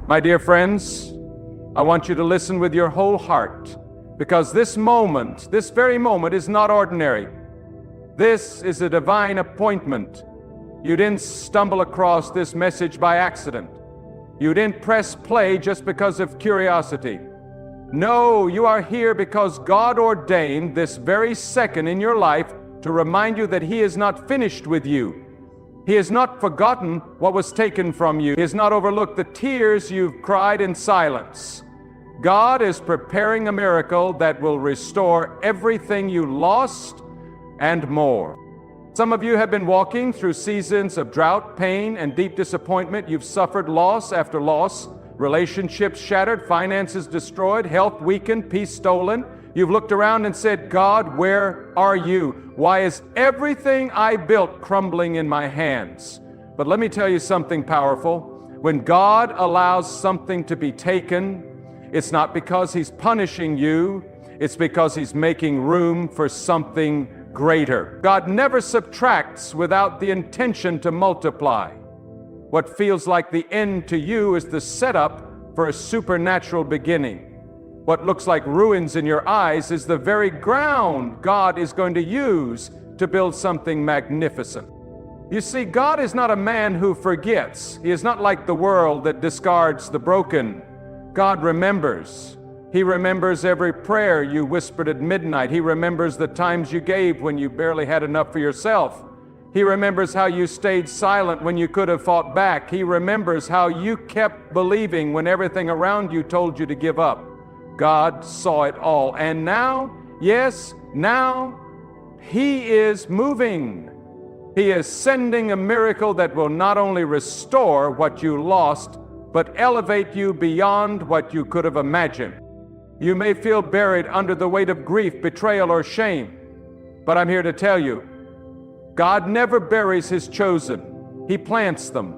My dear friends, I want you to listen with your whole heart, because this moment, this very moment, is not ordinary. This is a divine appointment. You didn't stumble across this message by accident. You didn't press play just because of curiosity. No, you are here because God ordained this very second in your life to remind you that He is not finished with you. He has not forgotten what was taken from you. He has not overlooked the tears you've cried in silence. God is preparing a miracle that will restore everything you lost and more. Some of you have been walking through seasons of drought, pain, and deep disappointment. You've suffered loss after loss, relationships shattered, finances destroyed, health weakened, peace stolen. You've looked around and said, God, where are you? Why is everything I built crumbling in my hands? But let me tell you something powerful. When God allows something to be taken, it's not because He's punishing you, it's because He's making room for something greater. God never subtracts without the intention to multiply. What feels like the end to you is the setup for a supernatural beginning. What looks like ruins in your eyes is the very ground God is going to use to build something magnificent. You see, God is not a man who forgets. He is not like the world that discards the broken. God remembers. He remembers every prayer you whispered at midnight. He remembers the times you gave when you barely had enough for yourself. He remembers how you stayed silent when you could have fought back. He remembers how you kept believing when everything around you told you to give up. God saw it all. And now, yes, now, He is moving. He is sending a miracle that will not only restore what you lost, but elevate you beyond what you could have imagined. You may feel buried under the weight of grief, betrayal, or shame, but I'm here to tell you, God never buries His chosen. He plants them.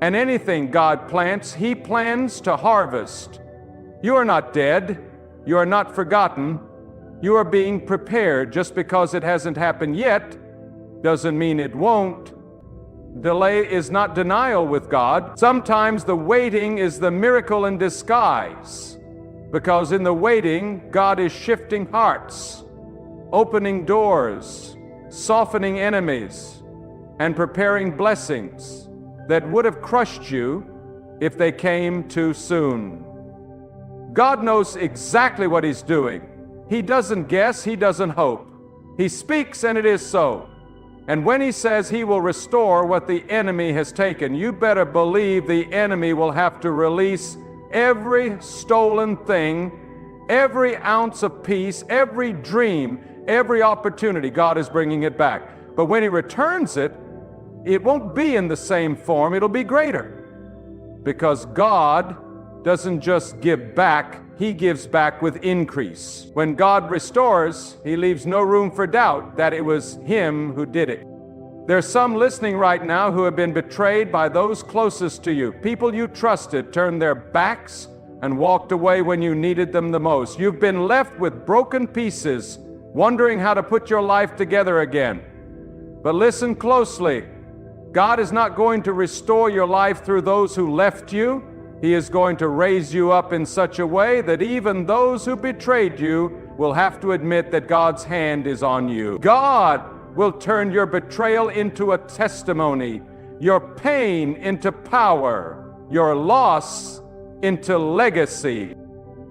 And anything God plants, He plans to harvest. You are not dead. You are not forgotten. You are being prepared. Just because it hasn't happened yet doesn't mean it won't. Delay is not denial with God. Sometimes the waiting is the miracle in disguise, because in the waiting, God is shifting hearts, opening doors, softening enemies, and preparing blessings that would have crushed you if they came too soon. God knows exactly what He's doing. He doesn't guess, He doesn't hope. He speaks and it is so. And when He says He will restore what the enemy has taken, you better believe the enemy will have to release every stolen thing, every ounce of peace, every dream, every opportunity. God is bringing it back. But when He returns it, it won't be in the same form, it'll be greater. Because God doesn't just give back, He gives back with increase. When God restores, He leaves no room for doubt that it was Him who did it. There's some listening right now who have been betrayed by those closest to you. People you trusted turned their backs and walked away when you needed them the most. You've been left with broken pieces, wondering how to put your life together again. But listen closely. God is not going to restore your life through those who left you. He is going to raise you up in such a way that even those who betrayed you will have to admit that God's hand is on you. God will turn your betrayal into a testimony, your pain into power, your loss into legacy.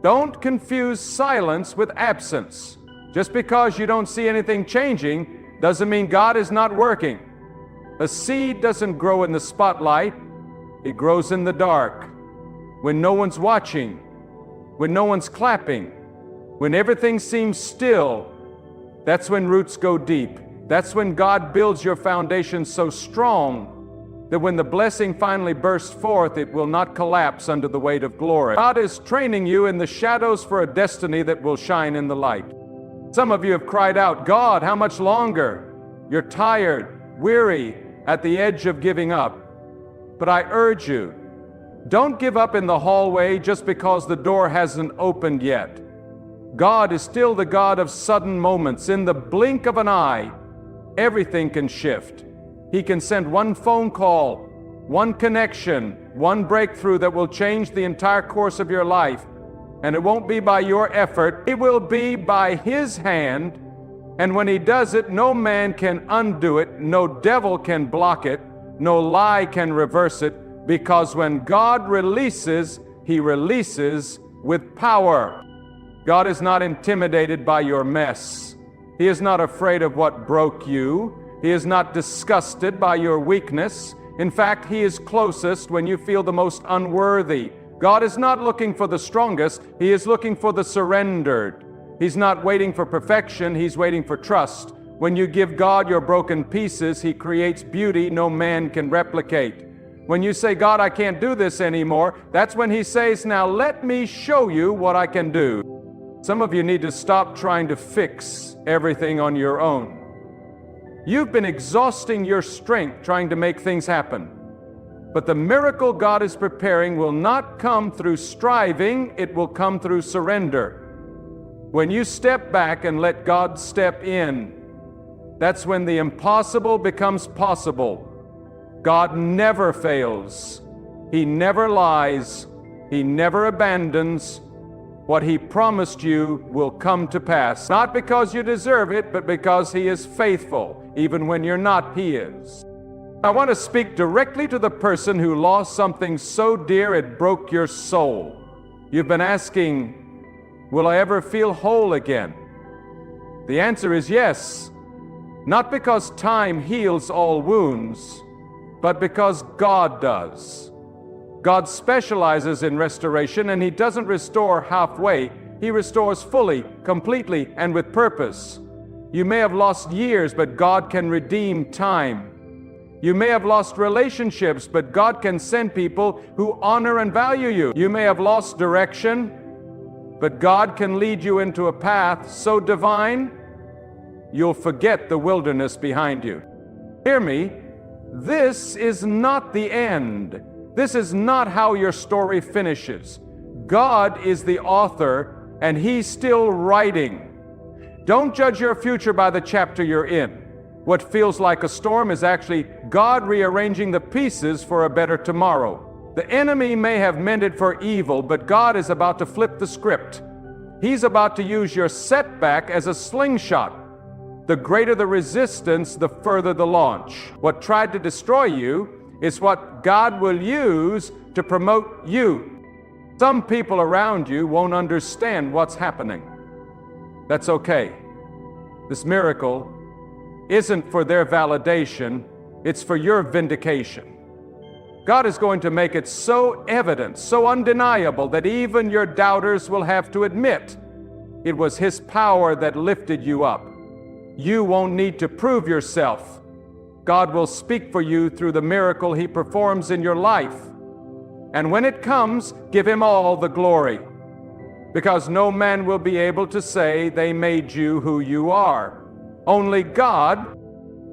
Don't confuse silence with absence. Just because you don't see anything changing doesn't mean God is not working. A seed doesn't grow in the spotlight, it grows in the dark. When no one's watching, when no one's clapping, when everything seems still, that's when roots go deep. That's when God builds your foundation so strong that when the blessing finally bursts forth, it will not collapse under the weight of glory. God is training you in the shadows for a destiny that will shine in the light. Some of you have cried out, God, how much longer? You're tired, weary, at the edge of giving up. But I urge you, don't give up in the hallway just because the door hasn't opened yet. God is still the God of sudden moments. In the blink of an eye, everything can shift. He can send one phone call, one connection, one breakthrough that will change the entire course of your life. And it won't be by your effort, it will be by His hand. And when He does it, no man can undo it, no devil can block it, no lie can reverse it, because when God releases, He releases with power. God is not intimidated by your mess. He is not afraid of what broke you. He is not disgusted by your weakness. In fact, He is closest when you feel the most unworthy. God is not looking for the strongest. He is looking for the surrendered. He's not waiting for perfection. He's waiting for trust. When you give God your broken pieces, He creates beauty no man can replicate. When you say, God, I can't do this anymore, that's when He says, now let me show you what I can do. Some of you need to stop trying to fix everything on your own. You've been exhausting your strength trying to make things happen. But the miracle God is preparing will not come through striving, it will come through surrender. When you step back and let God step in, that's when the impossible becomes possible. God never fails. He never lies. He never abandons. What He promised you will come to pass. Not because you deserve it, but because He is faithful. Even when you're not, He is. I want to speak directly to the person who lost something so dear it broke your soul. You've been asking, will I ever feel whole again? The answer is yes. Not because time heals all wounds, but because God does. God specializes in restoration, and He doesn't restore halfway. He restores fully, completely, and with purpose. You may have lost years, but God can redeem time. You may have lost relationships, but God can send people who honor and value you. You may have lost direction, but God can lead you into a path so divine, you'll forget the wilderness behind you. Hear me, this is not the end. This is not how your story finishes. God is the author, and He's still writing. Don't judge your future by the chapter you're in. What feels like a storm is actually God rearranging the pieces for a better tomorrow. The enemy may have meant it for evil, but God is about to flip the script. He's about to use your setback as a slingshot. The greater the resistance, the further the launch. What tried to destroy you is what God will use to promote you. Some people around you won't understand what's happening. That's okay. This miracle isn't for their validation, it's for your vindication. God is going to make it so evident, so undeniable, that even your doubters will have to admit it was His power that lifted you up. You won't need to prove yourself. God will speak for you through the miracle He performs in your life. And when it comes, give Him all the glory, because no man will be able to say they made you who you are. Only God.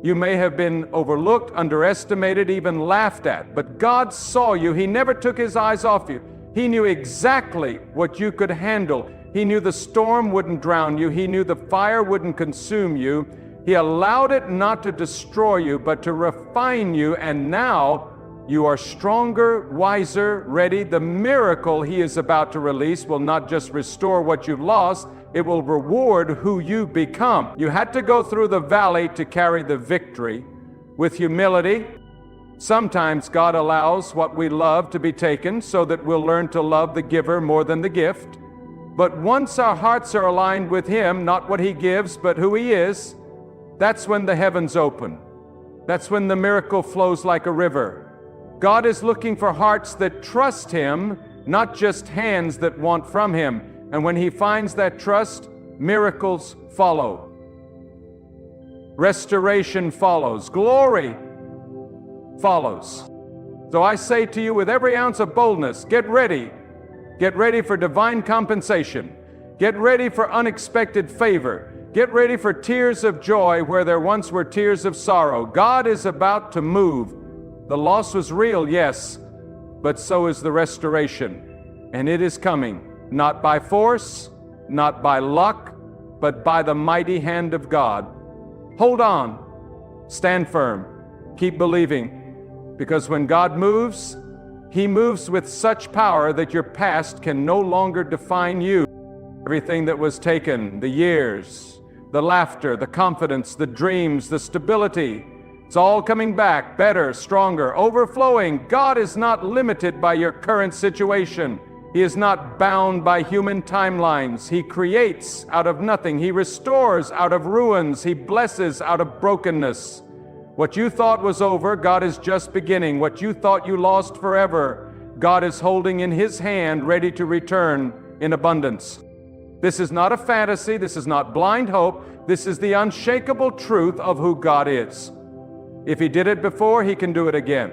You may have been overlooked, underestimated, even laughed at, but God saw you. He never took His eyes off you. He knew exactly what you could handle. He knew the storm wouldn't drown you. He knew the fire wouldn't consume you. He allowed it not to destroy you, but to refine you, and now you are stronger, wiser, ready. The miracle He is about to release will not just restore what you've lost, it will reward who you become. You had to go through the valley to carry the victory. With humility, sometimes God allows what we love to be taken so that we'll learn to love the giver more than the gift. But once our hearts are aligned with Him, not what He gives, but who He is, that's when the heavens open. That's when the miracle flows like a river. God is looking for hearts that trust Him, not just hands that want from Him. And when He finds that trust, miracles follow. Restoration follows. Glory follows. So I say to you with every ounce of boldness, get ready. Get ready for divine compensation. Get ready for unexpected favor. Get ready for tears of joy where there once were tears of sorrow. God is about to move. The loss was real, yes, but so is the restoration. And it is coming, not by force, not by luck, but by the mighty hand of God. Hold on. Stand firm. Keep believing. Because when God moves, He moves with such power that your past can no longer define you. Everything that was taken, the years, the laughter, the confidence, the dreams, the stability, it's all coming back, better, stronger, overflowing. God is not limited by your current situation. He is not bound by human timelines. He creates out of nothing. He restores out of ruins. He blesses out of brokenness. What you thought was over, God is just beginning. What you thought you lost forever, God is holding in His hand, ready to return in abundance. This is not a fantasy. This is not blind hope. This is the unshakable truth of who God is. If He did it before, He can do it again.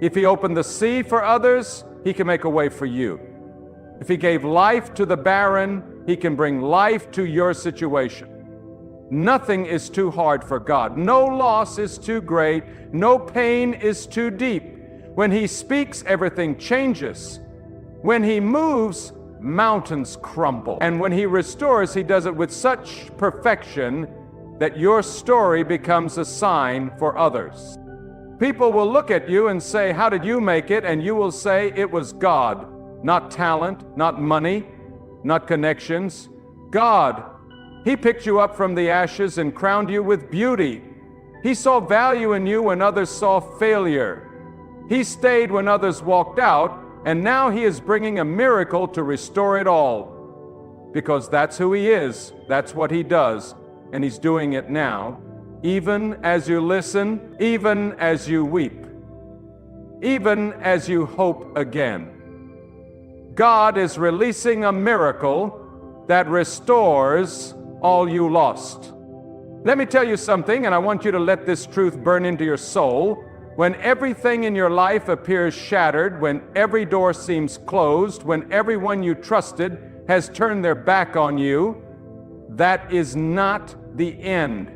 If He opened the sea for others, He can make a way for you. If He gave life to the barren, He can bring life to your situation. Nothing is too hard for God. No loss is too great. No pain is too deep. When He speaks, everything changes. When He moves, mountains crumble. And when He restores, He does it with such perfection that your story becomes a sign for others. People will look at you and say, "How did you make it?" And you will say, "It was God." Not talent, not money, not connections. God. He picked you up from the ashes and crowned you with beauty. He saw value in you when others saw failure. He stayed when others walked out, and now He is bringing a miracle to restore it all. Because that's who He is. That's what He does. And He's doing it now, even as you listen, even as you weep, even as you hope again. God is releasing a miracle that restores all you lost. Let me tell you something, and I want you to let this truth burn into your soul. When everything in your life appears shattered, when every door seems closed, when everyone you trusted has turned their back on you, that is not the end.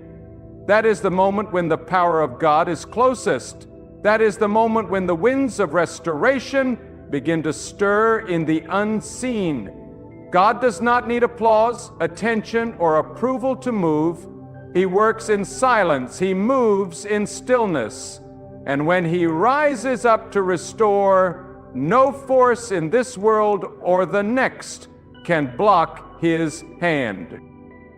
That is the moment when the power of God is closest. That is the moment when the winds of restoration begin to stir in the unseen. God does not need applause, attention, or approval to move. He works in silence. He moves in stillness. And when He rises up to restore, no force in this world or the next can block His hand.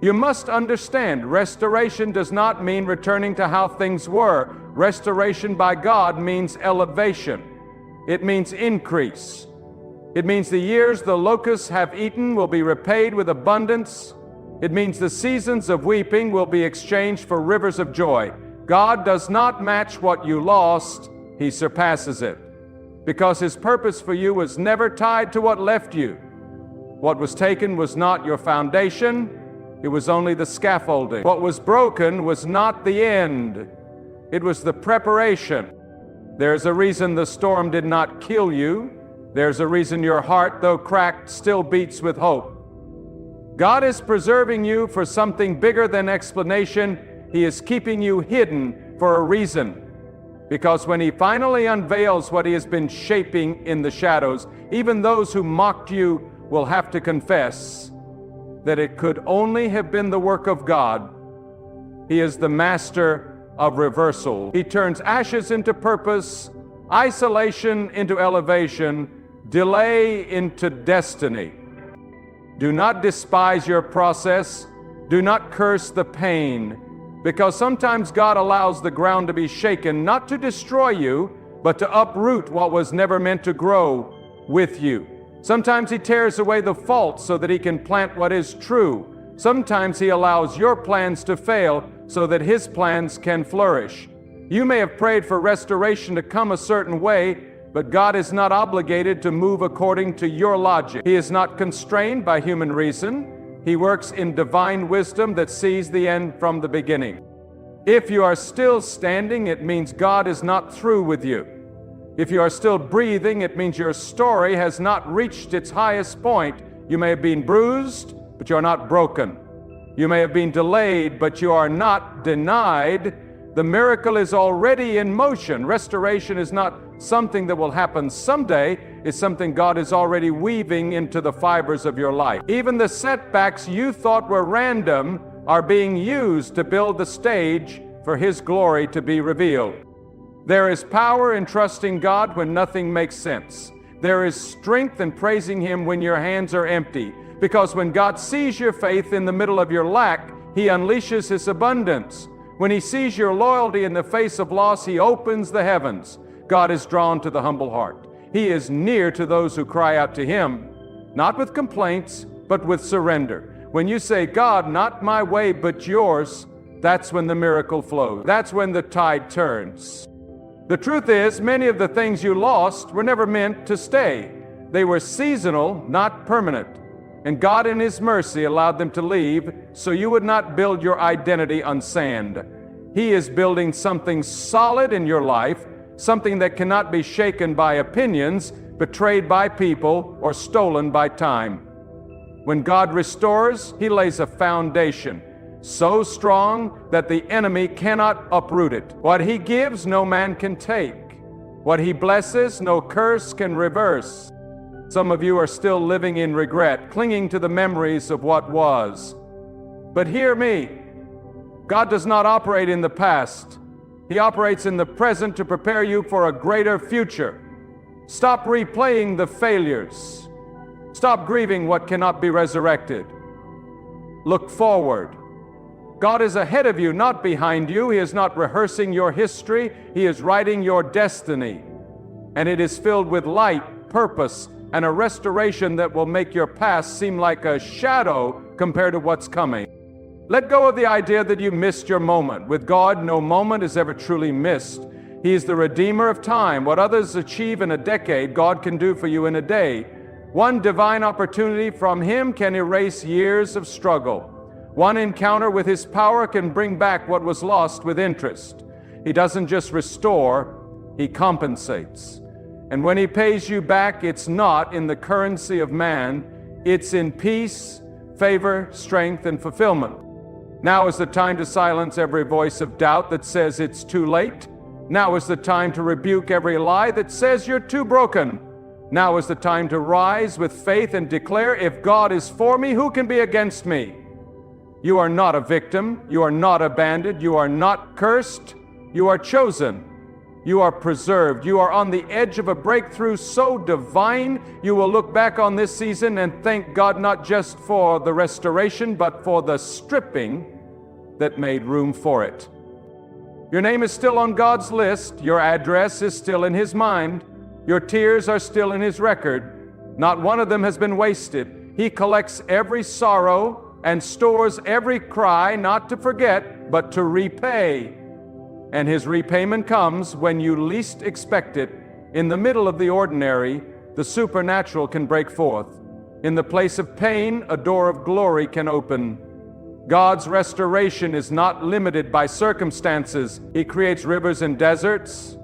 You must understand, restoration does not mean returning to how things were. Restoration by God means elevation. It means increase. It means the years the locusts have eaten will be repaid with abundance. It means the seasons of weeping will be exchanged for rivers of joy. God does not match what you lost. He surpasses it. Because His purpose for you was never tied to what left you. What was taken was not your foundation. It was only the scaffolding. What was broken was not the end. It was the preparation. There's a reason the storm did not kill you. There's a reason your heart, though cracked, still beats with hope. God is preserving you for something bigger than explanation. He is keeping you hidden for a reason. Because when He finally unveils what He has been shaping in the shadows, even those who mocked you will have to confess that it could only have been the work of God. He is the master of reversal. He turns ashes into purpose, isolation into elevation, delay into destiny. Do not despise your process. Do not curse the pain, because sometimes God allows the ground to be shaken, not to destroy you, but to uproot what was never meant to grow with you. Sometimes He tears away the faults so that He can plant what is true. Sometimes He allows your plans to fail so that His plans can flourish. You may have prayed for restoration to come a certain way, but God is not obligated to move according to your logic. He is not constrained by human reason. He works in divine wisdom that sees the end from the beginning. If you are still standing, it means God is not through with you. If you are still breathing, it means your story has not reached its highest point. You may have been bruised, but you are not broken. You may have been delayed, but you are not denied. The miracle is already in motion. Restoration is not something that will happen someday. It's something God is already weaving into the fibers of your life. Even the setbacks you thought were random are being used to build the stage for His glory to be revealed. There is power in trusting God when nothing makes sense. There is strength in praising Him when your hands are empty. Because when God sees your faith in the middle of your lack, He unleashes His abundance. When He sees your loyalty in the face of loss, He opens the heavens. God is drawn to the humble heart. He is near to those who cry out to Him, not with complaints, but with surrender. When you say, God, not my way, but yours, that's when the miracle flows. That's when the tide turns. The truth is, many of the things you lost were never meant to stay. They were seasonal, not permanent. And God in His mercy allowed them to leave so you would not build your identity on sand. He is building something solid in your life, something that cannot be shaken by opinions, betrayed by people, or stolen by time. When God restores, He lays a foundation so strong that the enemy cannot uproot it. What He gives, no man can take. What He blesses, no curse can reverse. Some of you are still living in regret, clinging to the memories of what was. But hear me, God does not operate in the past. He operates in the present to prepare you for a greater future. Stop replaying the failures. Stop grieving what cannot be resurrected. Look forward. God is ahead of you, not behind you. He is not rehearsing your history. He is writing your destiny. And it is filled with light, purpose, and a restoration that will make your past seem like a shadow compared to what's coming. Let go of the idea that you missed your moment. With God, no moment is ever truly missed. He is the redeemer of time. What others achieve in a decade, God can do for you in a day. One divine opportunity from Him can erase years of struggle. One encounter with His power can bring back what was lost with interest. He doesn't just restore, He compensates. And when He pays you back, it's not in the currency of man, it's in peace, favor, strength, and fulfillment. Now is the time to silence every voice of doubt that says it's too late. Now is the time to rebuke every lie that says you're too broken. Now is the time to rise with faith and declare, if God is for me, who can be against me? You are not a victim. You are not abandoned. You are not cursed. You are chosen. You are preserved. You are on the edge of a breakthrough so divine, you will look back on this season and thank God not just for the restoration, but for the stripping that made room for it. Your name is still on God's list. Your address is still in His mind. Your tears are still in His record. Not one of them has been wasted. He collects every sorrow and stores every cry, not to forget, but to repay. And His repayment comes when you least expect it. In the middle of the ordinary, the supernatural can break forth. In the place of pain, a door of glory can open. God's restoration is not limited by circumstances. He creates rivers in deserts.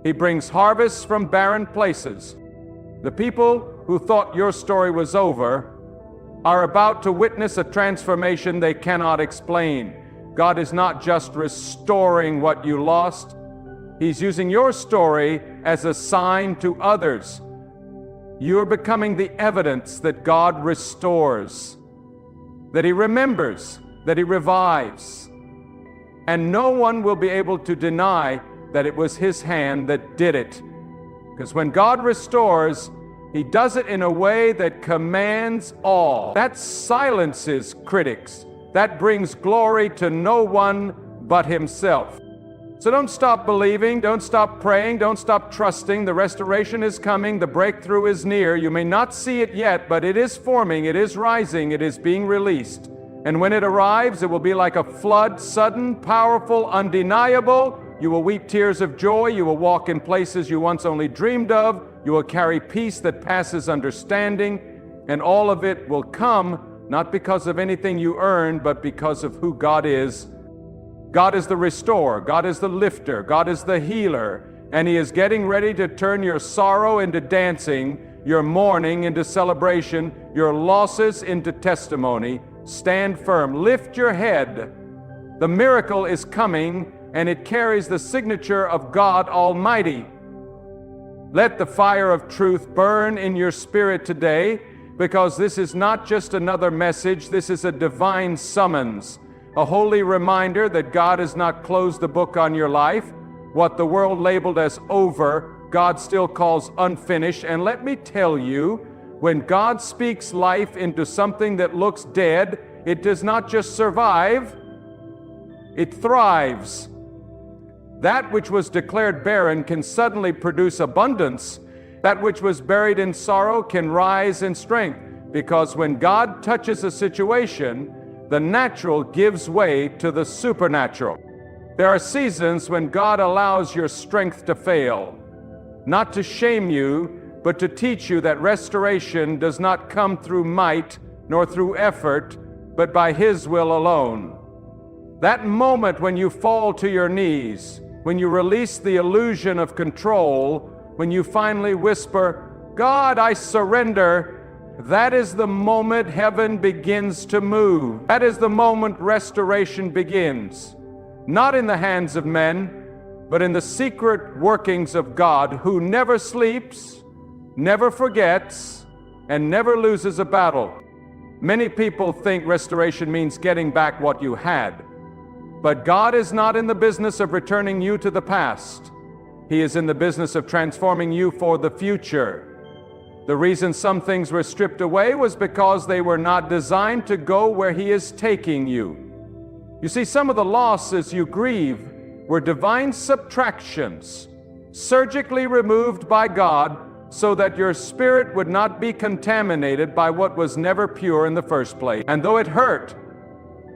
He brings harvests from barren places. The people who thought your story was over are about to witness a transformation they cannot explain. God is not just restoring what you lost. He's using your story as a sign to others. You're becoming the evidence that God restores, that He remembers, that He revives. And no one will be able to deny that it was His hand that did it. Because when God restores, He does it in a way that commands awe. That silences critics. That brings glory to no one but Himself. So don't stop believing, don't stop praying, don't stop trusting. The restoration is coming, the breakthrough is near. You may not see it yet, but it is forming, it is rising, it is being released. And when it arrives, it will be like a flood, sudden, powerful, undeniable. You will weep tears of joy. You will walk in places you once only dreamed of. You will carry peace that passes understanding. And all of it will come not because of anything you earned, but because of who God is. God is the restorer. God is the lifter. God is the healer. And He is getting ready to turn your sorrow into dancing, your mourning into celebration, your losses into testimony. Stand firm. Lift your head. The miracle is coming, and it carries the signature of God Almighty. Let the fire of truth burn in your spirit today, because this is not just another message. This is a divine summons, a holy reminder that God has not closed the book on your life, what the world labeled as over, God still calls unfinished. And let me tell you, when God speaks life into something that looks dead, it does not just survive, it thrives. That which was declared barren can suddenly produce abundance. That which was buried in sorrow can rise in strength. Because when God touches a situation, the natural gives way to the supernatural. There are seasons when God allows your strength to fail, not to shame you, but to teach you that restoration does not come through might nor through effort, but by His will alone. That moment when you fall to your knees, when you release the illusion of control, when you finally whisper, "God, I surrender," that is the moment heaven begins to move. That is the moment restoration begins. Not in the hands of men, but in the secret workings of God, who never sleeps, never forgets, and never loses a battle. Many people think restoration means getting back what you had. But God is not in the business of returning you to the past. He is in the business of transforming you for the future. The reason some things were stripped away was because they were not designed to go where He is taking you. You see, some of the losses you grieve were divine subtractions, surgically removed by God so that your spirit would not be contaminated by what was never pure in the first place. And though it hurt,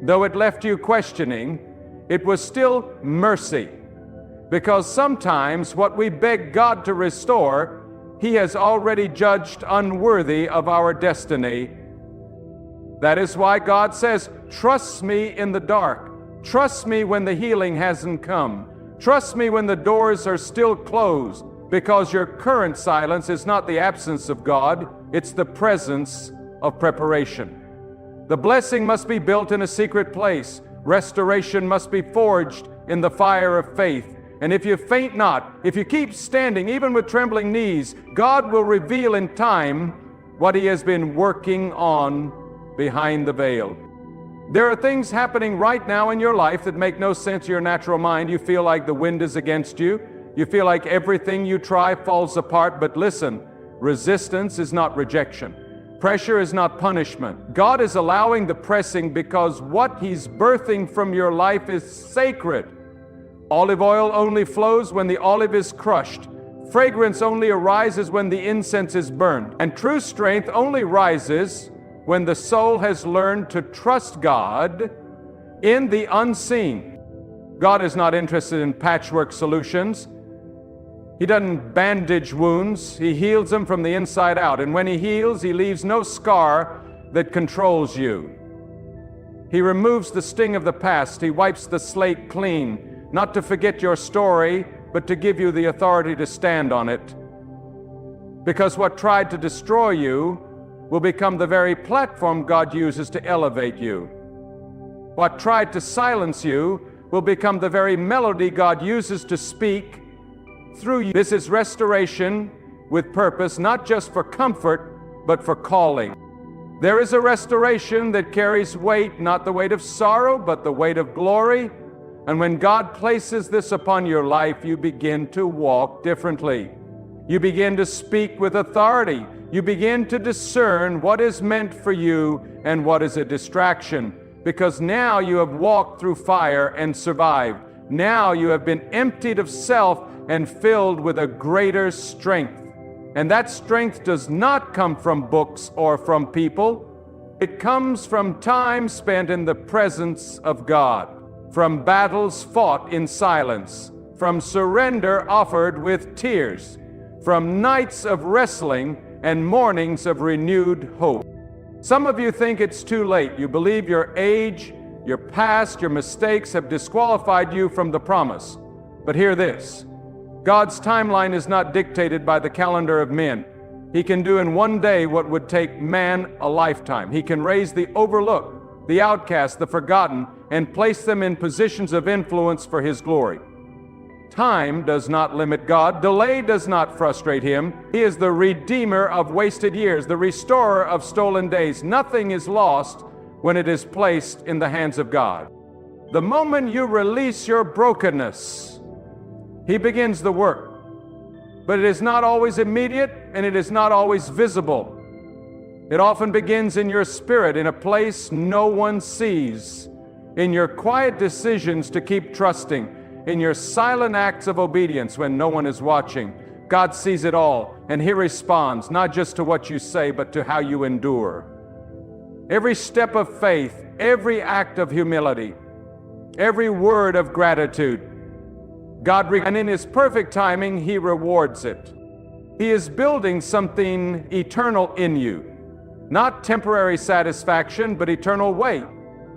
though it left you questioning, it was still mercy. Because sometimes what we beg God to restore, He has already judged unworthy of our destiny. That is why God says, trust me in the dark. Trust me when the healing hasn't come. Trust me when the doors are still closed, because your current silence is not the absence of God, it's the presence of preparation. The blessing must be built in a secret place. Restoration must be forged in the fire of faith. And if you faint not, if you keep standing, even with trembling knees, God will reveal in time what He has been working on behind the veil. There are things happening right now in your life that make no sense to your natural mind. You feel like the wind is against you. You feel like everything you try falls apart. But listen, resistance is not rejection. Pressure is not punishment. God is allowing the pressing because what He's birthing from your life is sacred. Olive oil only flows when the olive is crushed. Fragrance only arises when the incense is burned. And true strength only rises when the soul has learned to trust God in the unseen. God is not interested in patchwork solutions. He doesn't bandage wounds. He heals them from the inside out. And when He heals, He leaves no scar that controls you. He removes the sting of the past. He wipes the slate clean. Not to forget your story, but to give you the authority to stand on it. Because what tried to destroy you will become the very platform God uses to elevate you. What tried to silence you will become the very melody God uses to speak through you. This is restoration with purpose, not just for comfort, but for calling. There is a restoration that carries weight, not the weight of sorrow, but the weight of glory. And when God places this upon your life, you begin to walk differently. You begin to speak with authority. You begin to discern what is meant for you and what is a distraction. Because now you have walked through fire and survived. Now you have been emptied of self and filled with a greater strength. And that strength does not come from books or from people. It comes from time spent in the presence of God. From battles fought in silence, from surrender offered with tears, from nights of wrestling and mornings of renewed hope. Some of you think it's too late. You believe your age, your past, your mistakes have disqualified you from the promise. But hear this, God's timeline is not dictated by the calendar of men. He can do in one day what would take man a lifetime. He can raise the overlooked, the outcast, the forgotten, and place them in positions of influence for His glory. Time does not limit God. Delay does not frustrate Him. He is the redeemer of wasted years, the restorer of stolen days. Nothing is lost when it is placed in the hands of God. The moment you release your brokenness, He begins the work. But it is not always immediate, and it is not always visible. It often begins in your spirit, in a place no one sees, in your quiet decisions to keep trusting, in your silent acts of obedience when no one is watching. God sees it all, and He responds, not just to what you say, but to how you endure. Every step of faith, every act of humility, every word of gratitude, and in His perfect timing, He rewards it. He is building something eternal in you. Not temporary satisfaction, but eternal weight.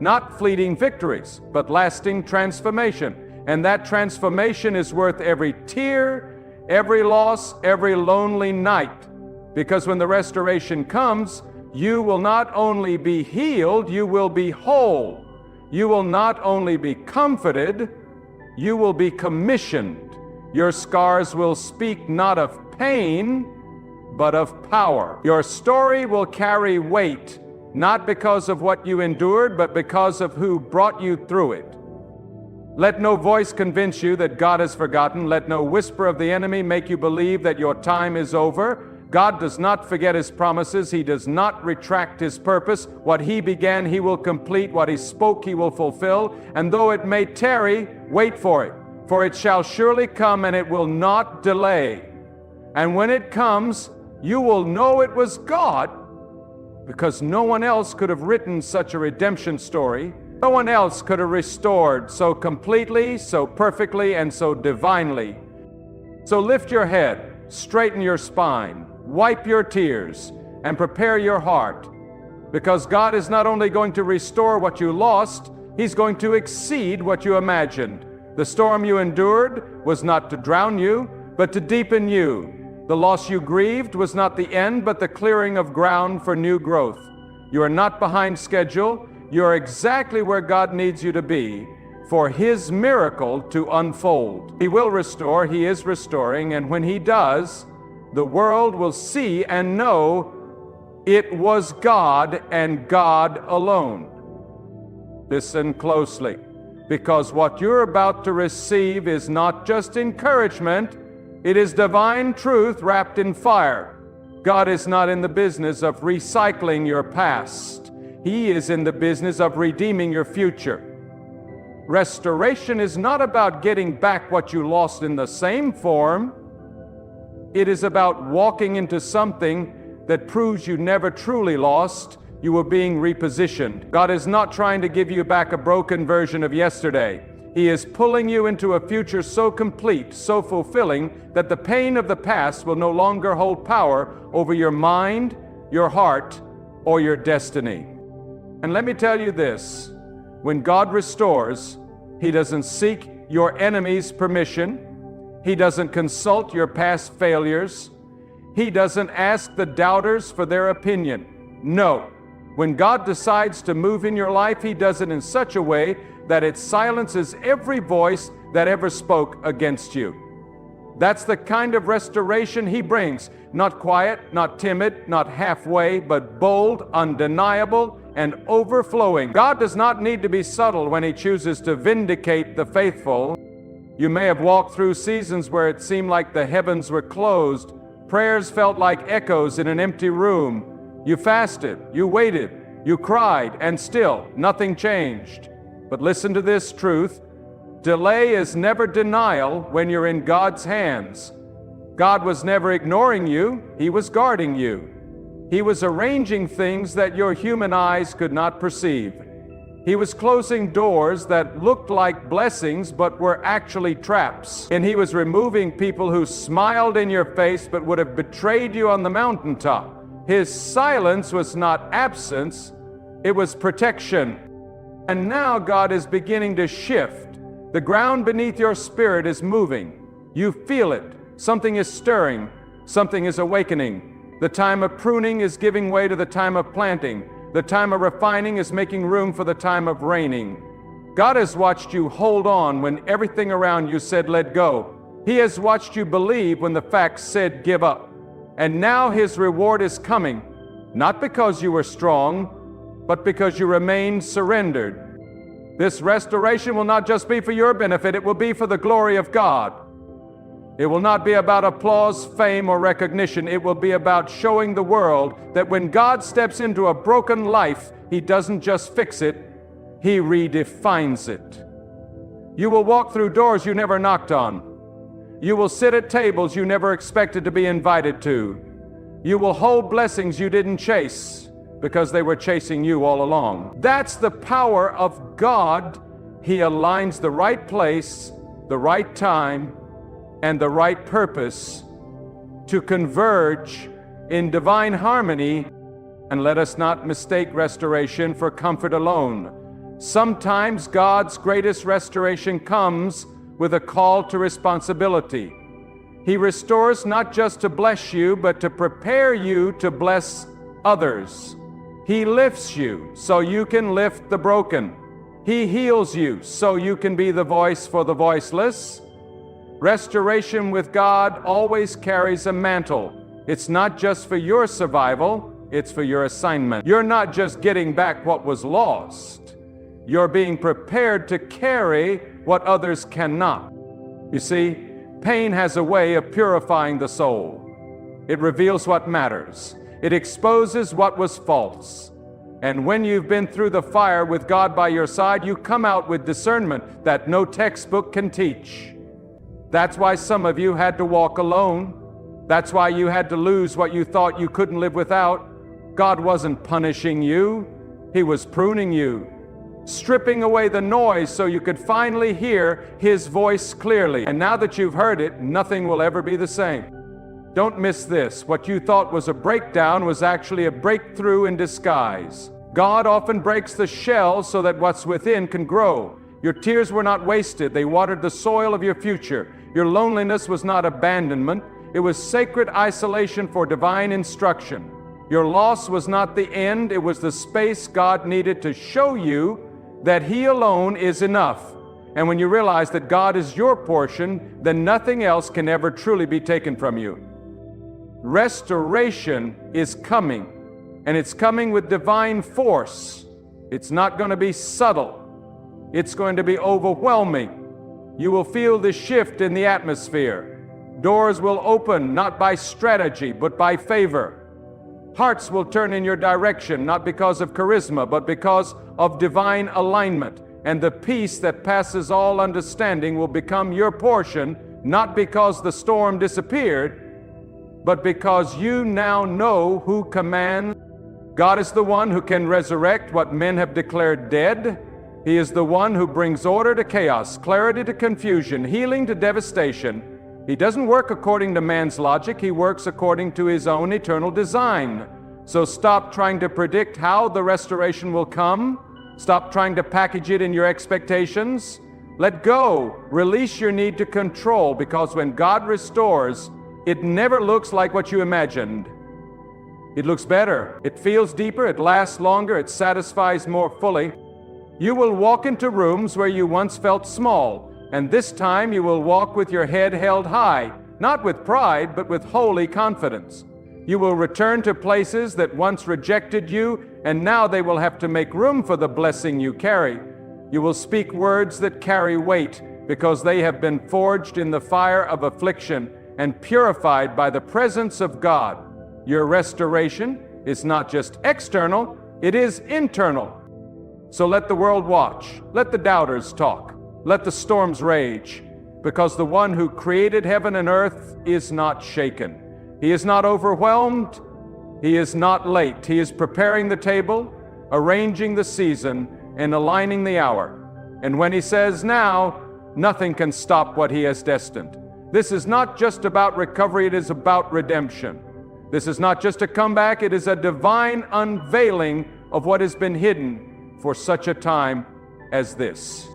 Not fleeting victories, but lasting transformation. And that transformation is worth every tear, every loss, every lonely night. Because when the restoration comes, you will not only be healed, you will be whole. You will not only be comforted, you will be commissioned. Your scars will speak not of pain, but of power. Your story will carry weight, not because of what you endured, but because of who brought you through it. Let no voice convince you that God has forgotten. Let no whisper of the enemy make you believe that your time is over. God does not forget His promises. He does not retract His purpose. What He began, He will complete. What He spoke, He will fulfill. And though it may tarry, wait for it. For it shall surely come, and it will not delay. And when it comes, you will know it was God, because no one else could have written such a redemption story. No one else could have restored so completely, so perfectly, and so divinely. So lift your head, straighten your spine, wipe your tears, and prepare your heart, because God is not only going to restore what you lost, He's going to exceed what you imagined. The storm you endured was not to drown you, but to deepen you. The loss you grieved was not the end, but the clearing of ground for new growth. You are not behind schedule. You are exactly where God needs you to be for His miracle to unfold. He will restore, He is restoring, and when He does, the world will see and know it was God and God alone. Listen closely, because what you're about to receive is not just encouragement, it is divine truth wrapped in fire. God is not in the business of recycling your past. He is in the business of redeeming your future. Restoration is not about getting back what you lost in the same form. It is about walking into something that proves you never truly lost. You were being repositioned. God is not trying to give you back a broken version of yesterday. He is pulling you into a future so complete, so fulfilling, that the pain of the past will no longer hold power over your mind, your heart, or your destiny. And let me tell you this, when God restores, He doesn't seek your enemy's permission. He doesn't consult your past failures. He doesn't ask the doubters for their opinion. No. When God decides to move in your life, He does it in such a way that it silences every voice that ever spoke against you. That's the kind of restoration He brings. Not quiet, not timid, not halfway, but bold, undeniable, and overflowing. God does not need to be subtle when He chooses to vindicate the faithful. You may have walked through seasons where it seemed like the heavens were closed. Prayers felt like echoes in an empty room. You fasted, you waited, you cried, and still nothing changed. But listen to this truth. Delay is never denial when you're in God's hands. God was never ignoring you. He was guarding you. He was arranging things that your human eyes could not perceive. He was closing doors that looked like blessings but were actually traps. And He was removing people who smiled in your face but would have betrayed you on the mountaintop. His silence was not absence, it was protection. And now God is beginning to shift. The ground beneath your spirit is moving. You feel it. Something is stirring. Something is awakening. The time of pruning is giving way to the time of planting. The time of refining is making room for the time of reigning. God has watched you hold on when everything around you said let go. He has watched you believe when the facts said give up. And now His reward is coming, not because you were strong, but because you remained surrendered. This restoration will not just be for your benefit, it will be for the glory of God. It will not be about applause, fame, or recognition. It will be about showing the world that when God steps into a broken life, He doesn't just fix it, He redefines it. You will walk through doors you never knocked on. You will sit at tables you never expected to be invited to. You will hold blessings you didn't chase because they were chasing you all along. That's the power of God. He aligns the right place, the right time, and the right purpose to converge in divine harmony. And let us not mistake restoration for comfort alone. Sometimes God's greatest restoration comes with a call to responsibility. He restores not just to bless you, but to prepare you to bless others. He lifts you so you can lift the broken. He heals you so you can be the voice for the voiceless. Restoration with God always carries a mantle. It's not just for your survival, it's for your assignment. You're not just getting back what was lost. You're being prepared to carry what others cannot. You see, pain has a way of purifying the soul. It reveals what matters. It exposes what was false. And when you've been through the fire with God by your side, you come out with discernment that no textbook can teach. That's why some of you had to walk alone. That's why you had to lose what you thought you couldn't live without. God wasn't punishing you. He was pruning you, stripping away the noise so you could finally hear His voice clearly. And now that you've heard it, nothing will ever be the same. Don't miss this. What you thought was a breakdown was actually a breakthrough in disguise. God often breaks the shell so that what's within can grow. Your tears were not wasted. They watered the soil of your future. Your loneliness was not abandonment. It was sacred isolation for divine instruction. Your loss was not the end. It was the space God needed to show you that He alone is enough. And when you realize that God is your portion, then nothing else can ever truly be taken from you. Restoration is coming, and it's coming with divine force. It's not going to be subtle. It's going to be overwhelming. You will feel the shift in the atmosphere. Doors will open not by strategy, but by favor. Hearts will turn in your direction, not because of charisma, but because of divine alignment. And the peace that passes all understanding will become your portion, not because the storm disappeared, but because you now know who commands. God is the one who can resurrect what men have declared dead. He is the one who brings order to chaos, clarity to confusion, healing to devastation. He doesn't work according to man's logic. He works according to His own eternal design. So stop trying to predict how the restoration will come. Stop trying to package it in your expectations. Let go. Release your need to control, because when God restores, it never looks like what you imagined. It looks better. It feels deeper. It lasts longer. It satisfies more fully. You will walk into rooms where you once felt small, and this time you will walk with your head held high, not with pride, but with holy confidence. You will return to places that once rejected you, and now they will have to make room for the blessing you carry. You will speak words that carry weight, because they have been forged in the fire of affliction and purified by the presence of God. Your restoration is not just external, it is internal. So let the world watch. Let the doubters talk. Let the storms rage, because the one who created heaven and earth is not shaken. He is not overwhelmed. He is not late. He is preparing the table, arranging the season, and aligning the hour. And when He says now, nothing can stop what He has destined. This is not just about recovery, it is about redemption. This is not just a comeback, it is a divine unveiling of what has been hidden for such a time as this.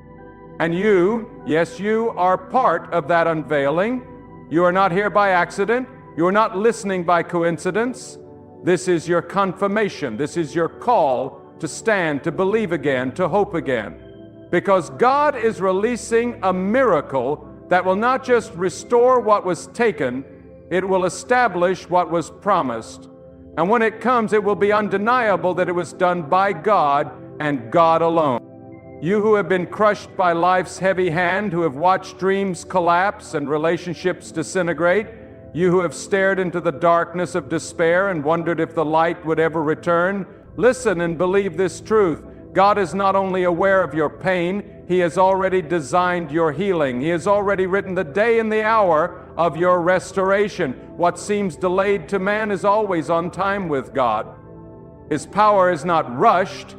And you, yes, you are part of that unveiling. You are not here by accident. You are not listening by coincidence. This is your confirmation. This is your call to stand, to believe again, to hope again. Because God is releasing a miracle that will not just restore what was taken, it will establish what was promised. And when it comes, it will be undeniable that it was done by God and God alone. You who have been crushed by life's heavy hand, who have watched dreams collapse and relationships disintegrate, you who have stared into the darkness of despair and wondered if the light would ever return, listen and believe this truth. God is not only aware of your pain, He has already designed your healing. He has already written the day and the hour of your restoration. What seems delayed to man is always on time with God. His power is not rushed,